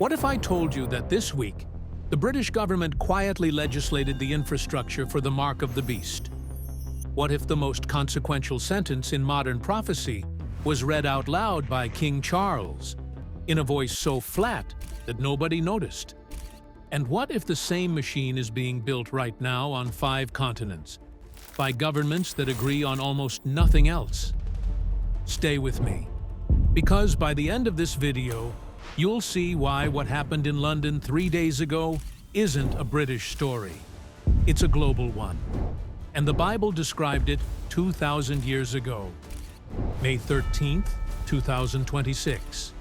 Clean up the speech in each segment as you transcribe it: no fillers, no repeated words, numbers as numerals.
What if I told you that this week, the British government quietly legislated the infrastructure for the mark of the beast? What if the most consequential sentence in modern prophecy was read out loud by King Charles, in a voice so flat that nobody noticed? And what if the same machine is being built right now on 5 continents, by governments that agree on almost nothing else? Stay with me, because by the end of this video, you'll see why what happened in London 3 days ago isn't a British story. It's a global one. And the Bible described it 2,000 years ago. May 13th, 2026.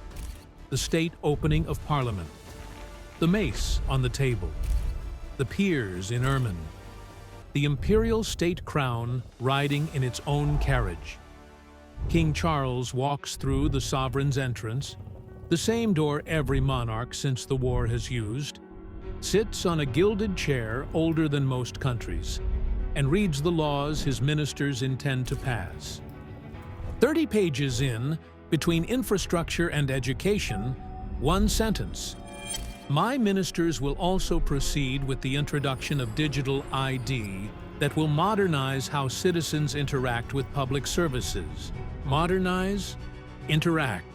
The state opening of Parliament. The mace on the table. The peers in ermine. The imperial state crown riding in its own carriage. King Charles walks through the sovereign's entrance, the same door every monarch since the war has used, sits on a gilded chair older than most countries, and reads the laws his ministers intend to pass. 30 pages in, between infrastructure and education, one sentence. My ministers will also proceed with the introduction of digital ID that will modernize how citizens interact with public services. Modernize, interact,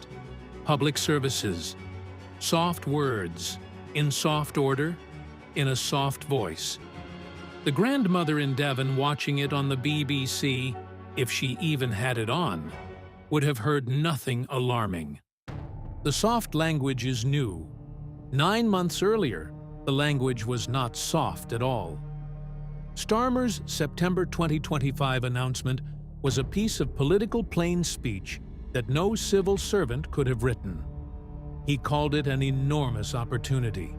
public services. Soft words, in soft order, in a soft voice. The grandmother in Devon watching it on the BBC, if she even had it on, would have heard nothing alarming. The soft language is new. 9 months earlier, the language was not soft at all. Starmer's September 2025 announcement was a piece of political plain speech that no civil servant could have written. He called it an enormous opportunity.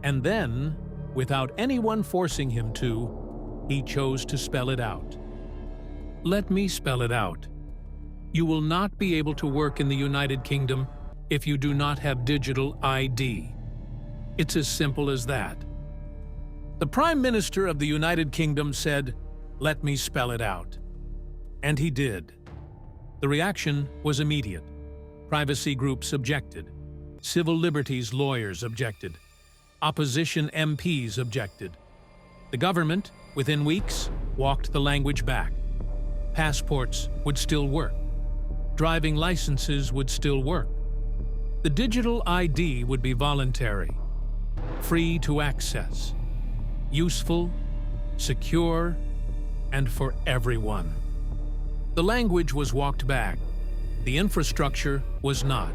And then, without anyone forcing him to, he chose to spell it out. Let me spell it out. You will not be able to work in the United Kingdom if you do not have digital ID. It's as simple as that. The Prime Minister of the United Kingdom said, "Let me spell it out." And he did. The reaction was immediate. Privacy groups objected. Civil liberties lawyers objected. Opposition MPs objected. The government, within weeks, walked the language back. Passports would still work. Driving licenses would still work. The digital ID would be voluntary, free to access, useful, secure, and for everyone. The language was walked back. The infrastructure was not.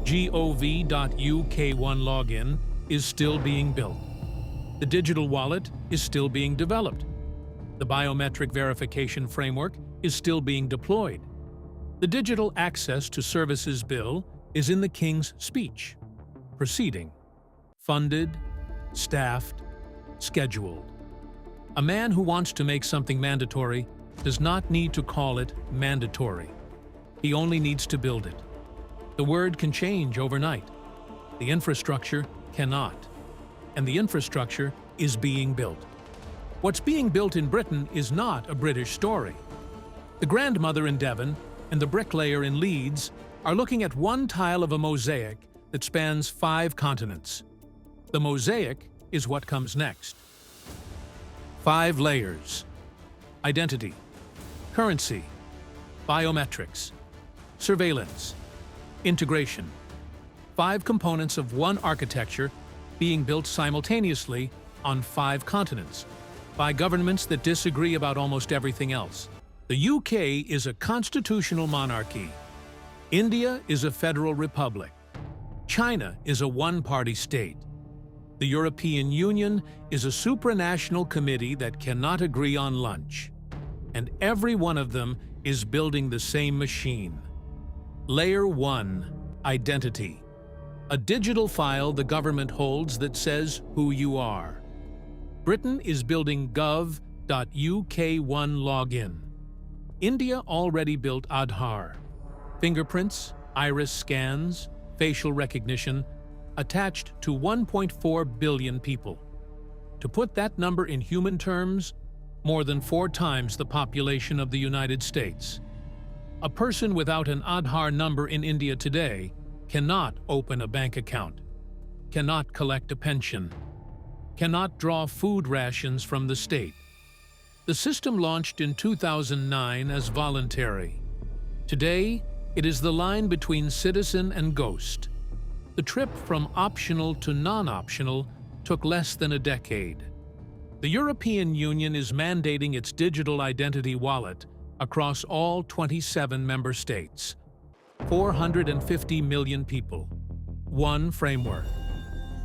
gov.uk1 login is still being built. The digital wallet is still being developed. The biometric verification framework is still being deployed. The Digital Access to Services Bill is in the King's speech, proceeding, funded, staffed, scheduled. A man who wants to make something mandatory does not need to call it mandatory. He only needs to build it. The word can change overnight. The infrastructure cannot. And the infrastructure is being built. What's being built in Britain is not a British story. The grandmother in Devon and the bricklayer in Leeds are looking at one tile of a mosaic that spans 5 continents. The mosaic is what comes next. 5 layers. Identity, currency, biometrics, surveillance, integration. 5 components of one architecture being built simultaneously on 5 continents by governments that disagree about almost everything else. The UK is a constitutional monarchy. India is a federal republic. China is a one-party state. The European Union is a supranational committee that cannot agree on lunch. And every one of them is building the same machine. Layer 1, identity. A digital file the government holds that says who you are. Britain is building gov.uk1 login. India already built Aadhaar. Fingerprints, iris scans, facial recognition, attached to 1.4 billion people. To put that number in human terms, more than 4 times the population of the United States. A person without an Aadhaar number in India today cannot open a bank account. cannot collect a pension, cannot draw food rations from the state. The system launched in 2009 as voluntary. Today, it is the line between citizen and ghost. The trip from optional to non-optional took less than a decade. The European Union is mandating its digital identity wallet across all 27 member states. 450 million people. One framework.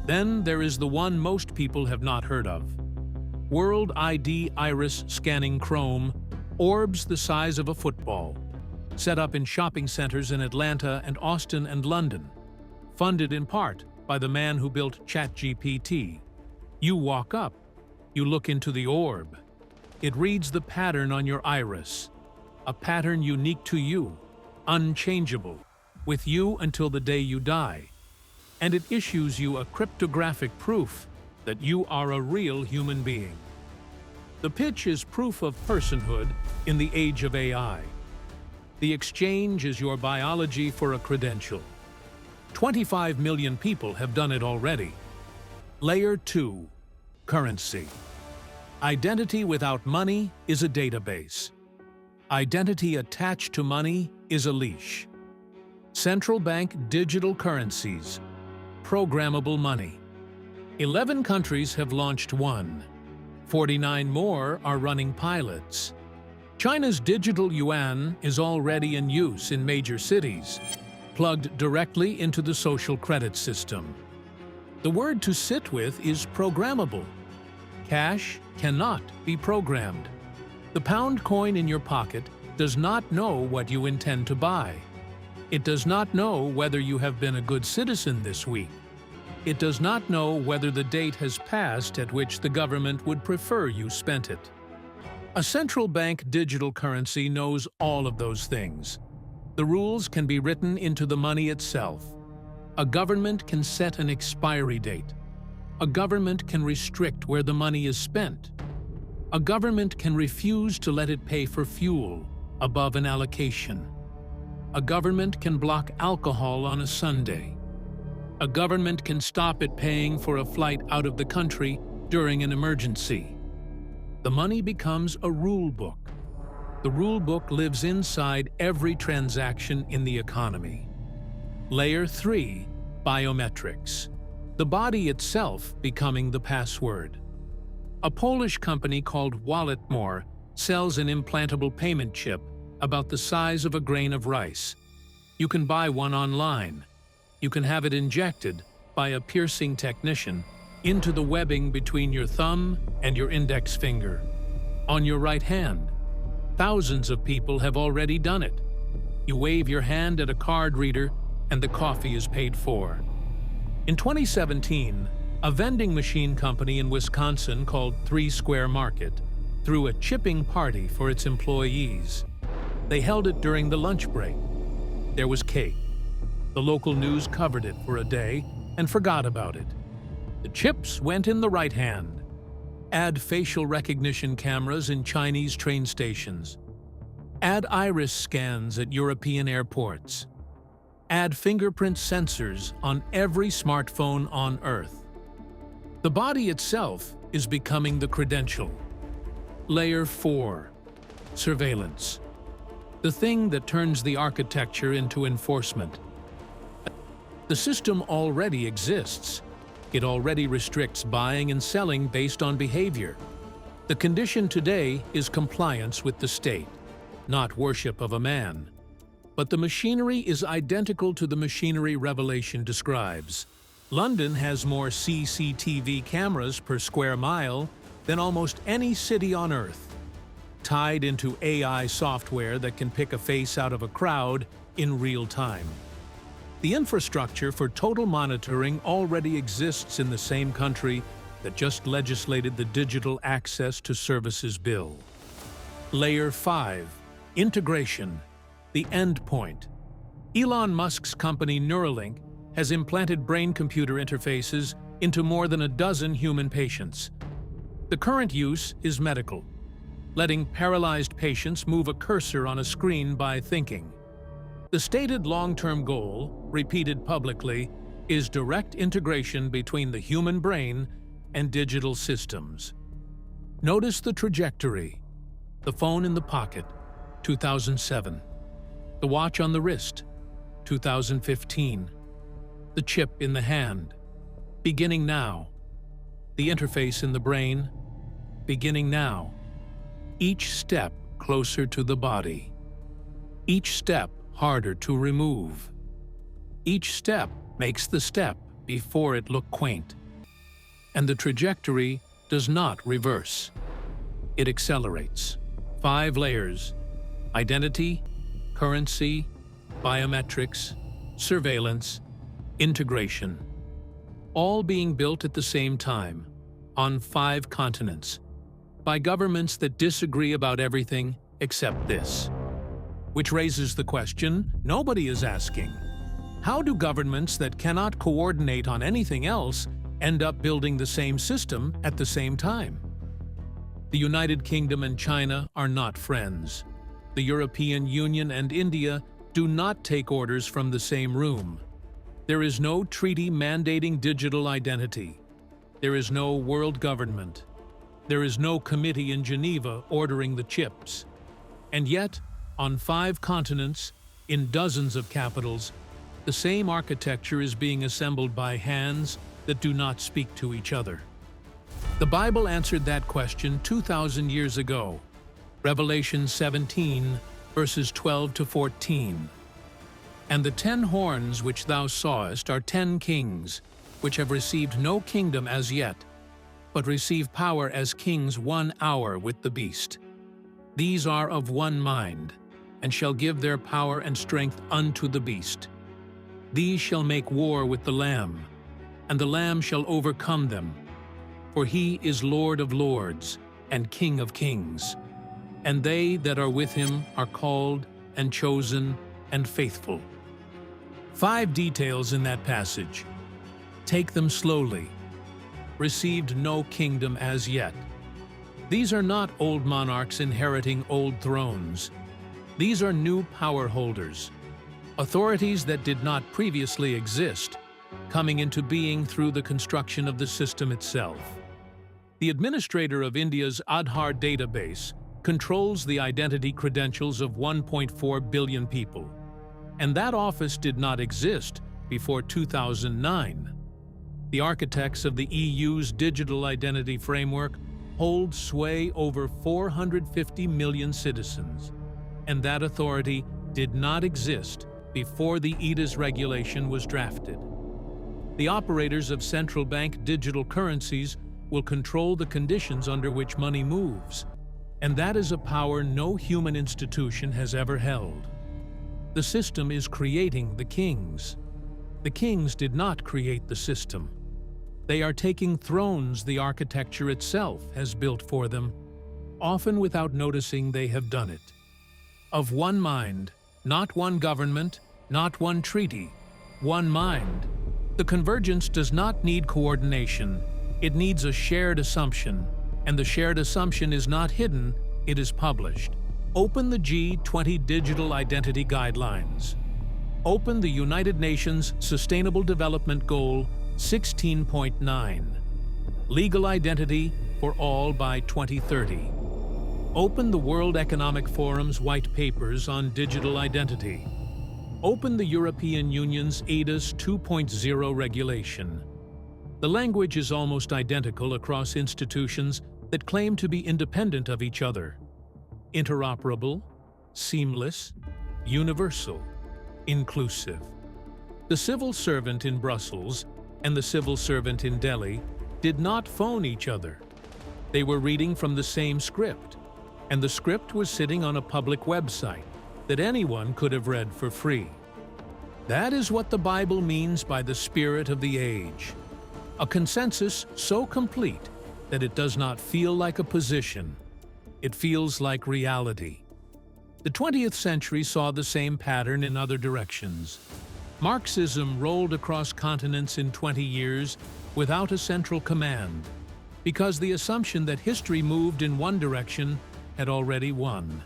Then there is the one most people have not heard of. World ID Iris Scanning Chrome, orbs the size of a football, set up in shopping centers in Atlanta and Austin and London, funded in part by the man who built ChatGPT. You walk up, you look into the orb. It reads the pattern on your iris, a pattern unique to you, unchangeable, with you until the day you die. And it issues you a cryptographic proof that you are a real human being. The pitch is proof of personhood in the age of AI. The exchange is your biology for a credential. 25 million people have done it already. Layer 2. Currency. Identity without money is a database. Identity attached to money is a leash. Central bank digital currencies. Programmable money. 11 countries have launched one. 49 more are running pilots. China's digital yuan is already in use in major cities, plugged directly into the social credit system. The word to sit with is programmable. Cash cannot be programmed. The pound coin in your pocket does not know what you intend to buy. It does not know whether you have been a good citizen this week. It does not know whether the date has passed at which the government would prefer you spent it. A central bank digital currency knows all of those things. The rules can be written into the money itself. A government can set an expiry date. A government can restrict where the money is spent. A government can refuse to let it pay for fuel above an allocation. A government can block alcohol on a Sunday. A government can stop it paying for a flight out of the country during an emergency. The money becomes a rule book. The rule book lives inside every transaction in the economy. Layer 3. Biometrics. The body itself becoming the password. A Polish company called Walletmore sells an implantable payment chip about the size of a grain of rice. You can buy one online. You can have it injected by a piercing technician into the webbing between your thumb and your index finger. On your right hand. Thousands of people have already done it. You wave your hand at a card reader and the coffee is paid for. In 2017, a vending machine company in Wisconsin called 3 Square Market threw a chipping party for its employees. They held it during the lunch break. There was cake. The local news covered it for a day and forgot about it. The chips went in the right hand. Add facial recognition cameras in Chinese train stations. Add iris scans at European airports. Add fingerprint sensors on every smartphone on Earth. The body itself is becoming the credential. Layer 4. Surveillance. The thing that turns the architecture into enforcement. The system already exists. It already restricts buying and selling based on behavior. The condition today is compliance with the state, not worship of a man. But the machinery is identical to the machinery Revelation describes. London has more CCTV cameras per square mile than almost any city on Earth, tied into AI software that can pick a face out of a crowd in real time. The infrastructure for total monitoring already exists in the same country that just legislated the Digital Access to Services Bill. Layer 5. Integration. The endpoint. Elon Musk's company Neuralink has implanted brain-computer interfaces into more than a dozen human patients. The current use is medical, letting paralyzed patients move a cursor on a screen by thinking. The stated long-term goal, repeated publicly, is direct integration between the human brain and digital systems. Notice the trajectory. The phone in the pocket, 2007. The watch on the wrist, 2015. The chip in the hand, beginning now. The interface in the brain, beginning now. Each step closer to the body. Each step harder to remove. Each step makes the step before it look quaint. And the trajectory does not reverse. It accelerates. 5 layers: identity, currency, biometrics, surveillance, integration. All being built at the same time, on 5 continents, by governments that disagree about everything except this. Which raises the question nobody is asking. How do governments that cannot coordinate on anything else end up building the same system at the same time? The United Kingdom and China are not friends. The European Union and India do not take orders from the same room. There is no treaty mandating digital identity. There is no world government. There is no committee in Geneva ordering the chips. And yet, on 5 continents, in dozens of capitals, the same architecture is being assembled by hands that do not speak to each other. The Bible answered that question 2,000 years ago. Revelation 17, verses 12 to 14. And the 10 horns which thou sawest are 10 kings, which have received no kingdom as yet, but receive power as kings 1 hour with the beast. These are of one mind, and shall give their power and strength unto the beast. These shall make war with the Lamb, and the Lamb shall overcome them. For he is Lord of lords, and King of kings. And they that are with him are called, and chosen, and faithful. 5 details in that passage. Take them slowly. Received no kingdom as yet. These are not old monarchs inheriting old thrones. These are new power holders, authorities that did not previously exist, coming into being through the construction of the system itself. The administrator of India's Aadhaar database controls the identity credentials of 1.4 billion people, and that office did not exist before 2009. The architects of the EU's digital identity framework hold sway over 450 million citizens, and that authority did not exist before the EDIS regulation was drafted. The operators of central bank digital currencies will control the conditions under which money moves, and that is a power no human institution has ever held. The system is creating the kings. The kings did not create the system. They are taking thrones the architecture itself has built for them, often without noticing they have done it. Of one mind, not one government, not one treaty, one mind. The convergence does not need coordination. It needs a shared assumption, and the shared assumption is not hidden, it is published. Open the G20 Digital Identity Guidelines. Open the United Nations Sustainable Development Goal 16.9. Legal identity for all by 2030. Open the World Economic Forum's white papers on digital identity. Open the European Union's EDIS 2.0 regulation. The language is almost identical across institutions that claim to be independent of each other. Interoperable, seamless, universal, inclusive. The civil servant in Brussels and the civil servant in Delhi did not phone each other. They were reading from the same script, and the script was sitting on a public website that anyone could have read for free. That is what the Bible means by the spirit of the age. A consensus so complete that it does not feel like a position. It feels like reality. The 20th century saw the same pattern in other directions. Marxism rolled across continents in 20 years without a central command, because the assumption that history moved in one direction had already won.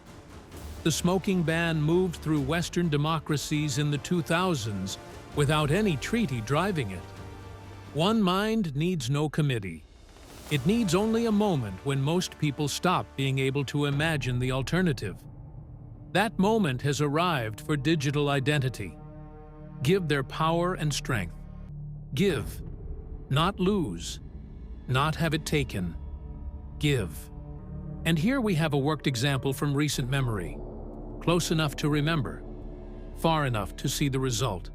The smoking ban moved through Western democracies in the 2000s without any treaty driving it. One mind needs no committee. It needs only a moment when most people stop being able to imagine the alternative. That moment has arrived for digital identity. Give their power and strength. Give, not lose, not have it taken. Give. And here we have a worked example from recent memory, close enough to remember, far enough to see the result.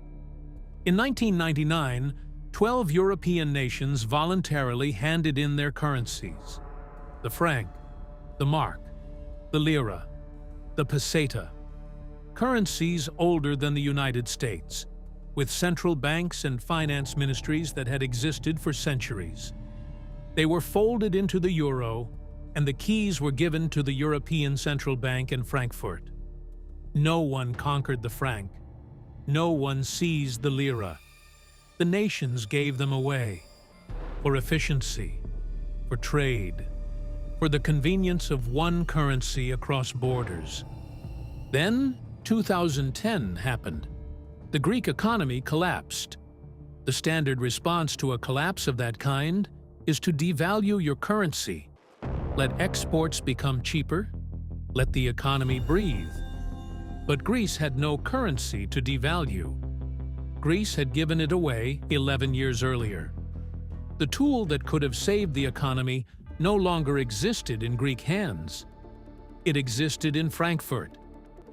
In 1999, 12 European nations voluntarily handed in their currencies: the franc, the mark, the lira, the peseta. Currencies older than the United States, with central banks and finance ministries that had existed for centuries. They were folded into the euro, and the keys were given to the European Central Bank in Frankfurt. No one conquered the franc. No one seized the lira. The nations gave them away for efficiency, for trade, for the convenience of one currency across borders. Then 2010 happened. The Greek economy collapsed. The standard response to a collapse of that kind is to devalue your currency. Let exports become cheaper. Let the economy breathe. But Greece had no currency to devalue. Greece had given it away 11 years earlier. The tool that could have saved the economy no longer existed in Greek hands. It existed in Frankfurt,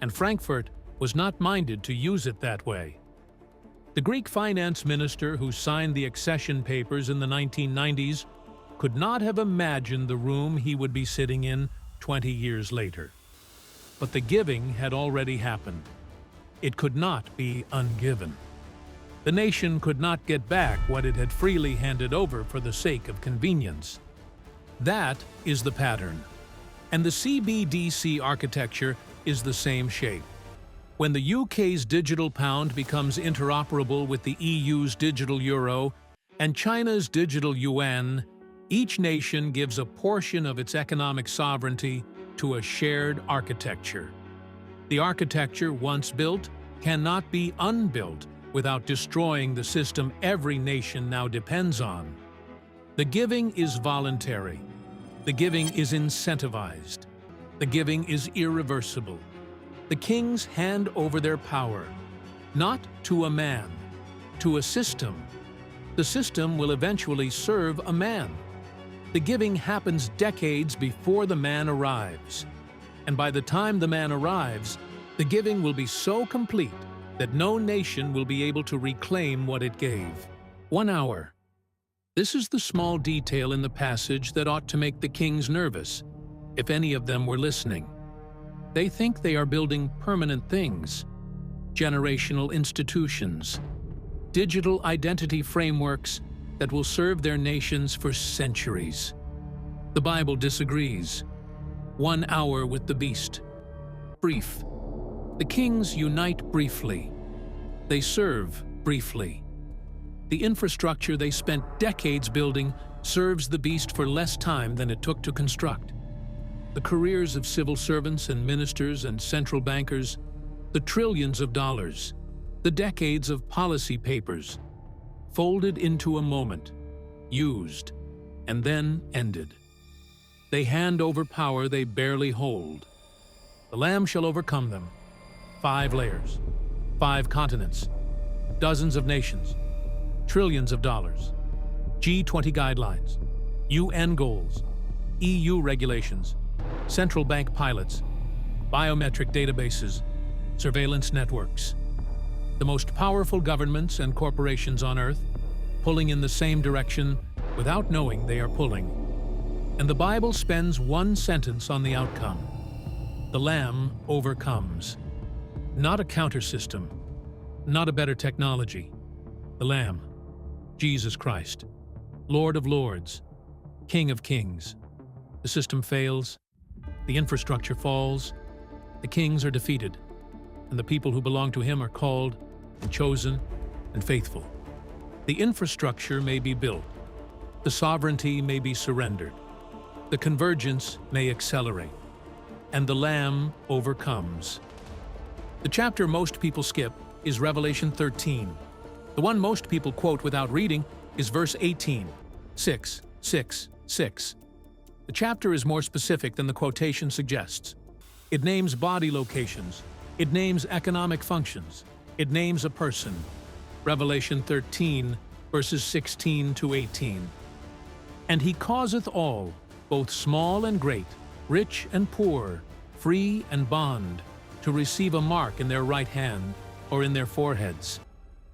and Frankfurt was not minded to use it that way. The Greek finance minister who signed the accession papers in the 1990s could not have imagined the room he would be sitting in 20 years later. But the giving had already happened. It could not be ungiven. The nation could not get back what it had freely handed over for the sake of convenience. That is the pattern. And the CBDC architecture is the same shape. When the UK's digital pound becomes interoperable with the EU's digital euro and China's digital yuan, each nation gives a portion of its economic sovereignty to a shared architecture. The architecture, once built, cannot be unbuilt without destroying the system every nation now depends on. The giving is voluntary. The giving is incentivized. The giving is irreversible. The kings hand over their power, not to a man, to a system. The system will eventually serve a man. The giving happens decades before the man arrives. And by the time the man arrives, the giving will be so complete that no nation will be able to reclaim what it gave. 1 hour. This is the small detail in the passage that ought to make the kings nervous, if any of them were listening. They think they are building permanent things, generational institutions, digital identity frameworks that will serve their nations for centuries. The Bible disagrees. 1 hour with the beast. Brief. The kings unite briefly. They serve briefly. The infrastructure they spent decades building serves the beast for less time than it took to construct. The careers of civil servants and ministers and central bankers, the trillions of dollars, the decades of policy papers, folded into a moment, used, and then ended. They hand over power they barely hold. The Lamb shall overcome them. 5 layers, 5 continents, dozens of nations, trillions of dollars, G20 guidelines, UN goals, EU regulations, central bank pilots, biometric databases, surveillance networks. The most powerful governments and corporations on Earth, pulling in the same direction without knowing they are pulling. And the Bible spends 1 sentence on the outcome. The Lamb overcomes. Not a counter-system, not a better technology. The Lamb, Jesus Christ, Lord of Lords, King of Kings. The system fails, the infrastructure falls, the kings are defeated, and the people who belong to him are called and chosen and faithful. The infrastructure may be built, the sovereignty may be surrendered, the convergence may accelerate, and the Lamb overcomes. The chapter most people skip is Revelation 13, The one most people quote without reading is verse 18, 6, 6, 6. The chapter is more specific than the quotation suggests. It names body locations. It names economic functions. It names a person. Revelation 13, verses 16 to 18. And he causeth all, both small and great, rich and poor, free and bond, to receive a mark in their right hand or in their foreheads,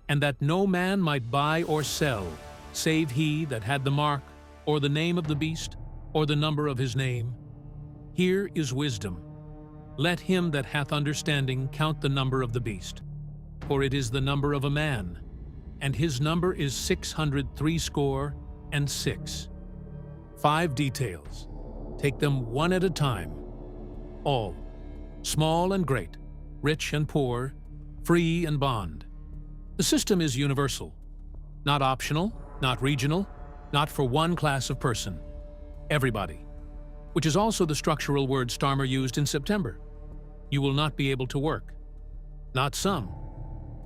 and that no man might buy or sell, save he that had the mark, or the name of the beast, or the number of his name. Here is wisdom. Let him that hath understanding count the number of the beast, for it is the number of a man, and his number is 666. 5 details. Take them one at a time. All, small and great, rich and poor, free and bond. The system is universal, not optional, not regional, not for one class of person. Everybody, which is also the structural word Starmer used in September. You will not be able to work. Not some,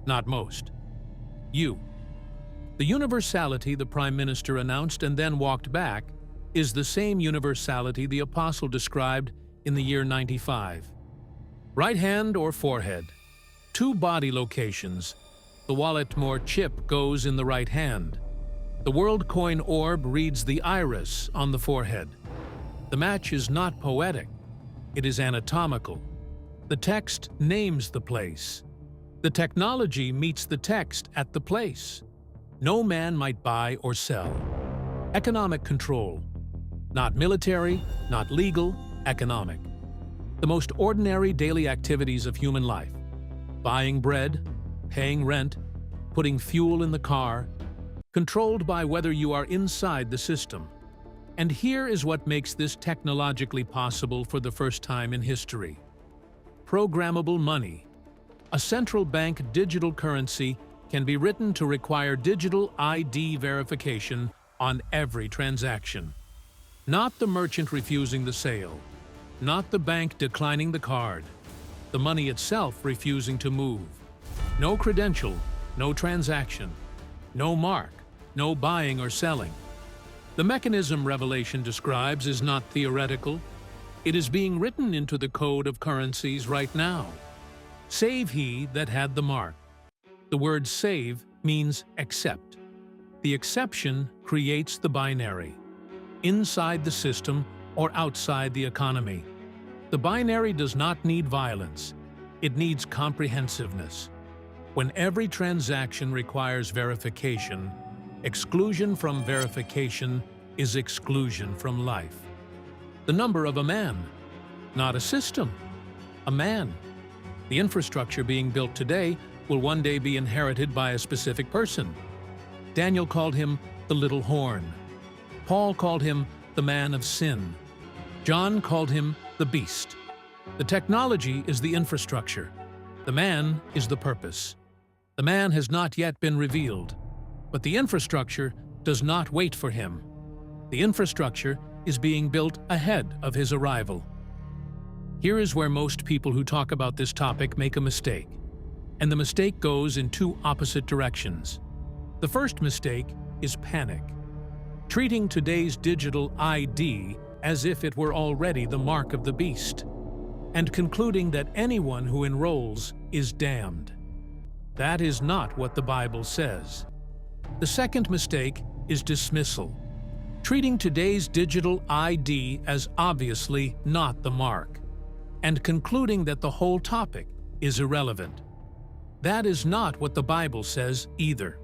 not most. You. The universality the Prime Minister announced and then walked back is the same universality the Apostle described in the year 95. Right hand or forehead. 2 body locations. The wallet more chip goes in the right hand. The world coin orb reads the iris on the forehead. The match is not poetic. It is anatomical. The text names the place. The technology meets the text at the place. No man might buy or sell. Economic control. Not military, not legal, economic. The most ordinary daily activities of human life. Buying bread, paying rent, putting fuel in the car, controlled by whether you are inside the system. And here is what makes this technologically possible for the first time in history. Programmable money. A central bank digital currency can be written to require digital ID verification on every transaction. Not the merchant refusing the sale, not the bank declining the card, the money itself refusing to move. No credential, no transaction, no mark, no buying or selling. The mechanism Revelation describes is not theoretical. It is being written into the code of currencies right now. Save he that had the mark. The word save means accept. The exception creates the binary. Inside the system or outside the economy. The binary does not need violence. It needs comprehensiveness. When every transaction requires verification, exclusion from verification is exclusion from life. The number of a man, not a system, a man. The infrastructure being built today will one day be inherited by a specific person. Daniel called him the little horn. Paul called him the man of sin. John called him the beast. The technology is the infrastructure. The man is the purpose. The man has not yet been revealed, but the infrastructure does not wait for him. The infrastructure is being built ahead of his arrival. Here is where most people who talk about this topic make a mistake, and the mistake goes in 2 opposite directions. The first mistake is panic. Treating today's digital ID as if it were already the mark of the beast, and concluding that anyone who enrolls is damned. That is not what the Bible says. The second mistake is dismissal. Treating today's digital ID as obviously not the mark, and concluding that the whole topic is irrelevant. That is not what the Bible says either.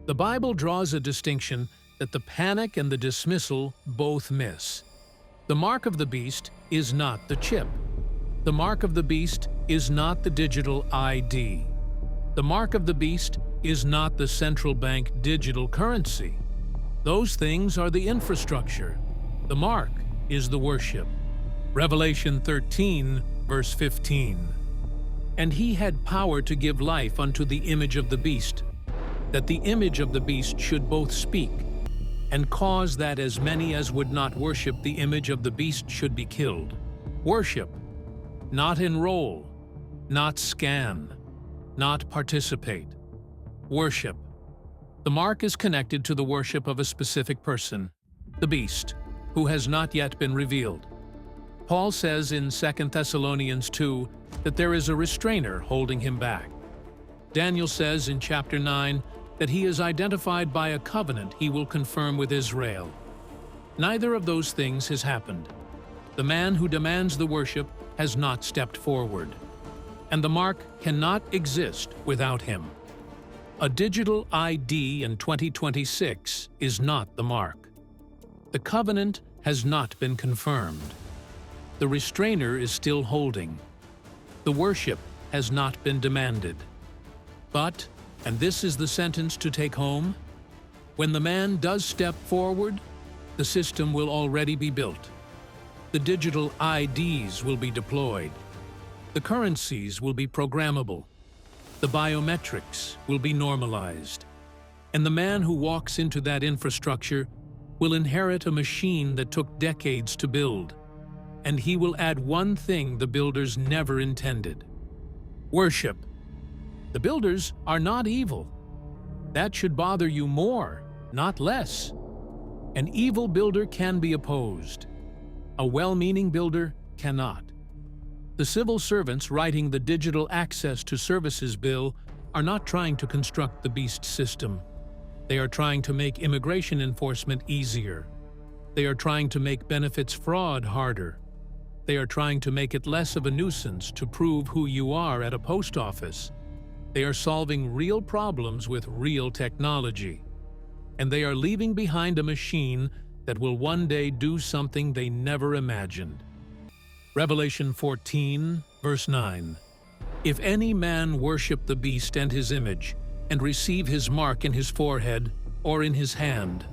The Bible draws a distinction that the panic and the dismissal both miss. The mark of the beast is not the chip. The mark of the beast is not the digital ID. The mark of the beast is not the central bank digital currency. Those things are the infrastructure. The mark is the worship. Revelation 13, verse 15. And he had power to give life unto the image of the beast, that the image of the beast should both speak, and cause that as many as would not worship the image of the beast should be killed. Worship, not enroll, not scan, not participate. Worship, The mark is connected to the worship of a specific person, the beast, who has not yet been revealed. Paul says in 2 Thessalonians 2 that there is a restrainer holding him back. Daniel says in chapter 9 that he is identified by a covenant he will confirm with Israel. Neither of those things has happened. The man who demands the worship has not stepped forward, and the mark cannot exist without him. A digital ID in 2026 is not the mark. The covenant has not been confirmed. The restrainer is still holding. The worship has not been demanded. But, and this is the sentence to take home, when the man does step forward, the system will already be built. The digital IDs will be deployed. The currencies will be programmable. The biometrics will be normalized. And the man who walks into that infrastructure will inherit a machine that took decades to build. And he will add one thing the builders never intended: worship. The builders are not evil. That should bother you more, not less. An evil builder can be opposed. A well-meaning builder cannot. The civil servants writing the Digital Access to Services Bill are not trying to construct the beast system. They are trying to make immigration enforcement easier. They are trying to make benefits fraud harder. They are trying to make it less of a nuisance to prove who you are at a post office. They are solving real problems with real technology. And they are leaving behind a machine that will one day do something they never imagined. Revelation 14, verse 9. If any man worship the beast and his image, and receive his mark in his forehead or in his hand,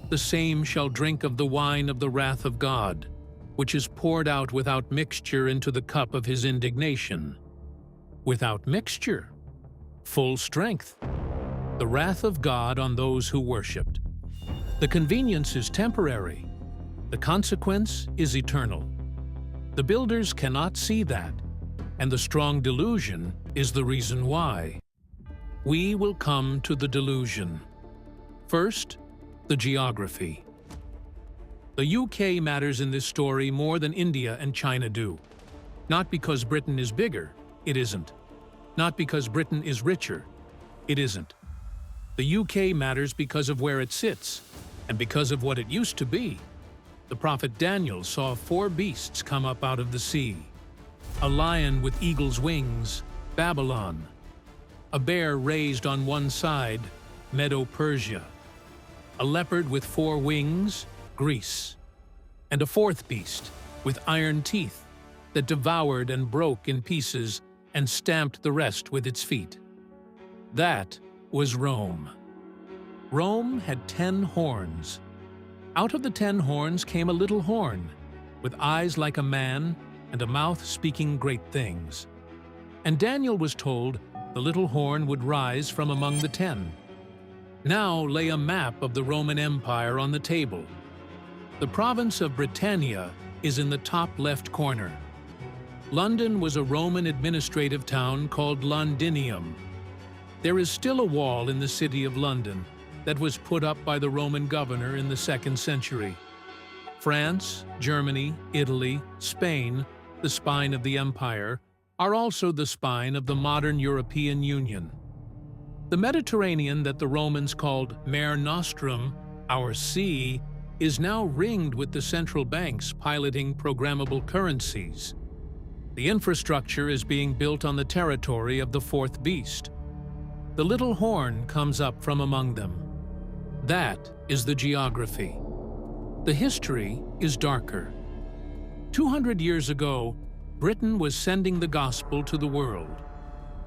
the same shall drink of the wine of the wrath of God, which is poured out without mixture into the cup of his indignation. Without mixture. Full strength. The wrath of God on those who worshipped. The convenience is temporary. The consequence is eternal. The builders cannot see that, and the strong delusion is the reason why. We will come to the delusion. First, the geography. The UK matters in this story more than India and China do. Not because Britain is bigger, it isn't. Not because Britain is richer, it isn't. The UK matters because of where it sits, and because of what it used to be. The prophet Daniel saw 4 beasts come up out of the sea. A lion with eagle's wings, Babylon. A bear raised on one side, Medo-Persia. A leopard with 4 wings, Greece. And a 4th beast, with iron teeth, that devoured and broke in pieces and stamped the rest with its feet. That was Rome. Rome had 10 horns. Out of the 10 horns came a little horn, with eyes like a man and a mouth speaking great things. And Daniel was told the little horn would rise from among the 10. Now lay a map of the Roman Empire on the table. The province of Britannia is in the top left corner. London was a Roman administrative town called Londinium. There is still a wall in the city of London that was put up by the Roman governor in the 2nd century. France, Germany, Italy, Spain, the spine of the empire, are also the spine of the modern European Union. The Mediterranean that the Romans called Mare Nostrum, our sea, is now ringed with the central banks piloting programmable currencies. The infrastructure is being built on the territory of the 4th beast. The little horn comes up from among them. That is the geography. The history is darker. 200 years ago, Britain was sending the gospel to the world.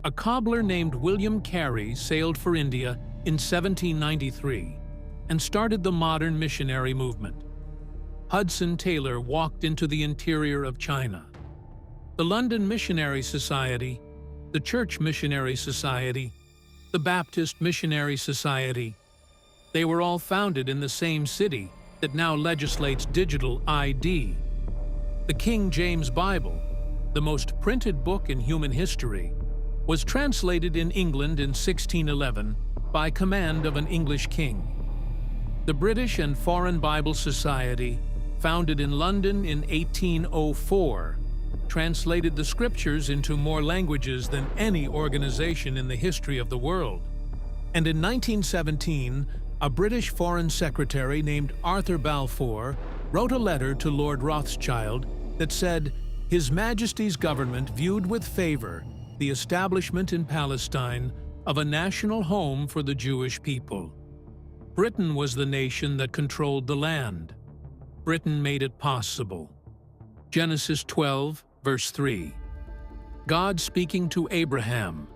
A cobbler named William Carey sailed for India in 1793 and started the modern missionary movement. Hudson Taylor walked into the interior of China. The London Missionary Society, the Church Missionary Society, the Baptist Missionary Society, they were all founded in the same city that now legislates digital ID. The King James Bible, the most printed book in human history, was translated in England in 1611 by command of an English king. The British and Foreign Bible Society, founded in London in 1804, translated the scriptures into more languages than any organization in the history of the world. And in 1917, a British Foreign Secretary named Arthur Balfour wrote a letter to Lord Rothschild that said, His Majesty's government viewed with favor the establishment in Palestine of a national home for the Jewish people. Britain was the nation that controlled the land. Britain made it possible. Genesis 12, verse 3. God speaking to Abraham,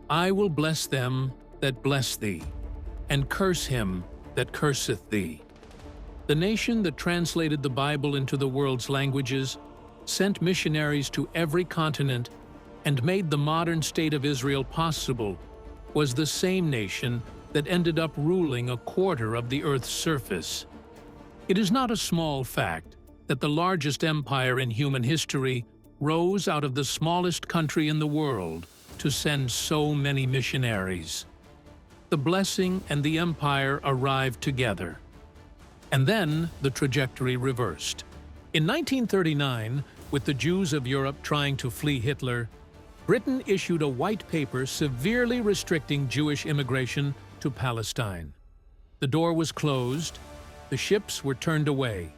I will bless them that bless thee, and curse him that curseth thee. The nation that translated the Bible into the world's languages, sent missionaries to every continent, and made the modern state of Israel possible was the same nation that ended up ruling a quarter of the Earth's surface. It is not a small fact that the largest empire in human history rose out of the smallest country in the world to send so many missionaries. The blessing and the empire arrived together. And then the trajectory reversed. In 1939, with the Jews of Europe trying to flee Hitler, Britain issued a white paper severely restricting Jewish immigration to Palestine. The door was closed, the ships were turned away.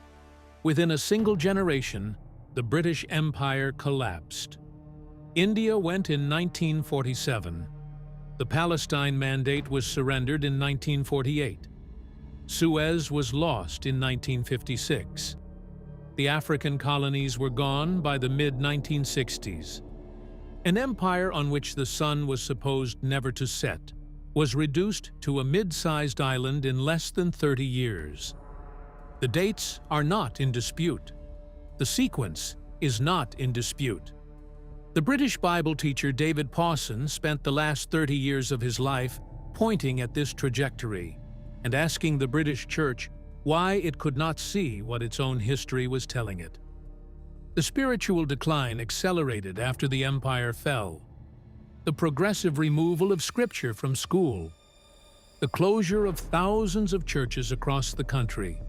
Within a single generation, the British Empire collapsed. India went in 1947. The Palestine Mandate was surrendered in 1948. Suez was lost in 1956. The African colonies were gone by the mid-1960s. An empire on which the sun was supposed never to set was reduced to a mid-sized island in less than 30 years. The dates are not in dispute. The sequence is not in dispute. The British Bible teacher David Pawson spent the last 30 years of his life pointing at this trajectory and asking the British Church why it could not see what its own history was telling it. The spiritual decline accelerated after the empire fell. The progressive removal of Scripture from school. The closure of thousands of churches across the country,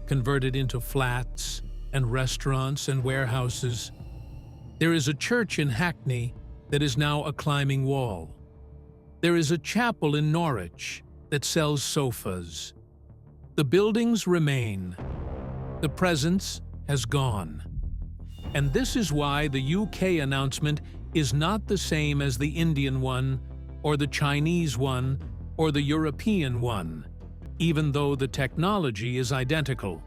converted into flats and restaurants and warehouses. There is a church in Hackney that is now a climbing wall. There is a chapel in Norwich that sells sofas. The buildings remain. The presence has gone. And this is why the UK announcement is not the same as the Indian one, or the Chinese one, or the European one, even though the technology is identical.